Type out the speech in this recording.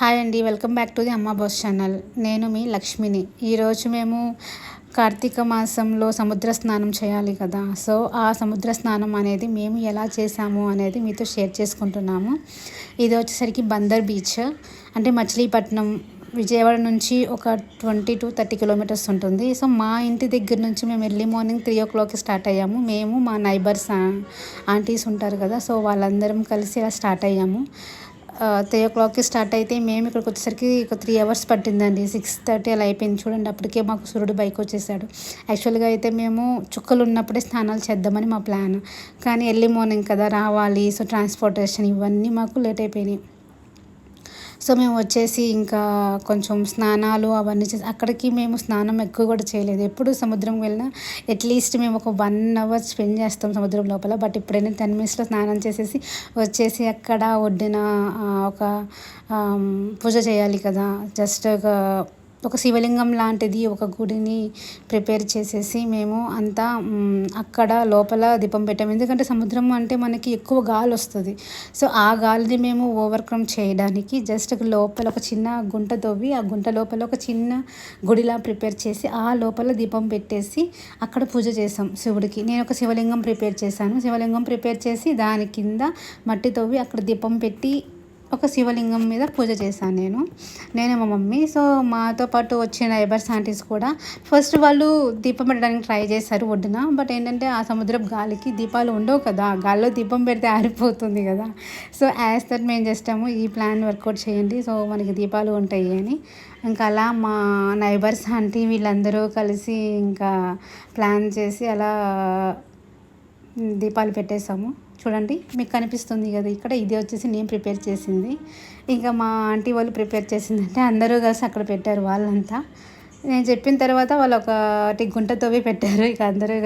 Hi అండి, welcome back to the అమ్మ boss channel. నేను మీ లక్ష్మిని. ఈరోజు మేము కార్తీక మాసంలో సముద్ర స్నానం చేయాలి కదా. సో ఆ సముద్ర స్నానం అనేది మేము ఎలా చేసాము అనేది మీతో షేర్ చేసుకుంటున్నాము. ఇది వచ్చేసరికి బందర్ బీచ్, అంటే మచిలీపట్నం విజయవాడ నుంచి ఒక 20 to 30 కిలోమీటర్స్ ఉంటుంది. సో మా ఇంటి దగ్గర నుంచి మేము ఎర్లీ మార్నింగ్ 3 o'clockకి స్టార్ట్ అయ్యాము. మేము మా నైబర్స్ ఆంటీస్ ఉంటారు కదా, సో వాళ్ళందరం కలిసి ఇలా స్టార్ట్ అయ్యాము. 3 o'clockకి స్టార్ట్ అయితే మేము ఇక్కడికి వచ్చేసరికి ఒక 3 hours పట్టిందండి. 6:30 అలా అయిపోయింది చూడండి. అప్పటికే మాకు సూర్యుడు బైక్ వచ్చేసాడు. యాక్చువల్గా అయితే మేము చుక్కలు ఉన్నప్పుడే స్నానాలు చేద్దామని మా ప్లాన్, కానీ ఎర్లీ మార్నింగ్ కదా రావాలి, సో ట్రాన్స్పోర్టేషన్ ఇవన్నీ మాకు లేట్ అయిపోయినాయి. సో మేము వచ్చేసి ఇంకా కొంచెం స్నానాలు అవన్నీ చేసి అక్కడికి మేము స్నానం ఎక్కువ కూడా చేయలేదు. ఎప్పుడు సముద్రం వెళ్ళినా అట్లీస్ట్ మేము ఒక 1 hour స్పెండ్ చేస్తాం సముద్రం లోపల. బట్ ఇప్పుడైనా 10 minutesలో స్నానం చేసేసి వచ్చేసి అక్కడ ఒడ్డున ఒక పూజ చేయాలి కదా. జస్ట్ ఒక శివలింగం లాంటిది ఒక గుడిని ప్రిపేర్ చేసేసి మేము అంతా అక్కడ లోపల దీపం పెట్టాము. ఎందుకంటే సముద్రం అంటే మనకి ఎక్కువ గాలి వస్తుంది. సో ఆ గాలిని మేము ఓవర్కమ్ చేయడానికి జస్ట్ లోపల ఒక చిన్న గుంట తవ్వి ఆ గుంట లోపల ఒక చిన్న గుడిలా ప్రిపేర్ చేసి ఆ లోపల దీపం పెట్టేసి అక్కడ పూజ చేసాం శివుడికి. నేను ఒక శివలింగం ప్రిపేర్ చేశాను. శివలింగం ప్రిపేర్ చేసి దాని కింద మట్టి తవ్వి అక్కడ దీపం పెట్టి ఒక శివలింగం మీద పూజ చేశాను నేను మా మమ్మీ. సో మాతో పాటు వచ్చిన నైబర్స్ ఆంటీస్ కూడా ఫస్ట్ వాళ్ళు దీపం పెట్టడానికి ట్రై చేశారు ఒడ్డున. బట్ ఏంటంటే ఆ సముద్రపు గాలికి దీపాలు ఉండవు కదా, గాల్లో దీపం పెడితే ఆరిపోతుంది కదా. సో యాజ్ దట్ మేము చేస్తాము ఈ ప్లాన్ వర్కౌట్ చేయండి, సో మనకి దీపాలు ఉంటాయి అని. ఇంకా అలా మా నైబర్స్ ఆంటీ వీళ్ళందరూ కలిసి ఇంకా ప్లాన్ చేసి అలా దీపాలు పెట్టేసాము. చూడండి మీకు కనిపిస్తుంది కదా ఇక్కడ, ఇది వచ్చేసి నేను ప్రిపేర్ చేసింది. ఇంకా మా ఆంటీ వాళ్ళు ప్రిపేర్ చేసిందంటే అందరూ కలిసి అక్కడ పెట్టారు వాళ్ళంతా. నేను చెప్పిన తర్వాత వాళ్ళు ఒకటి గుంట తవ్వి పెట్టారు. ఇక అందరూ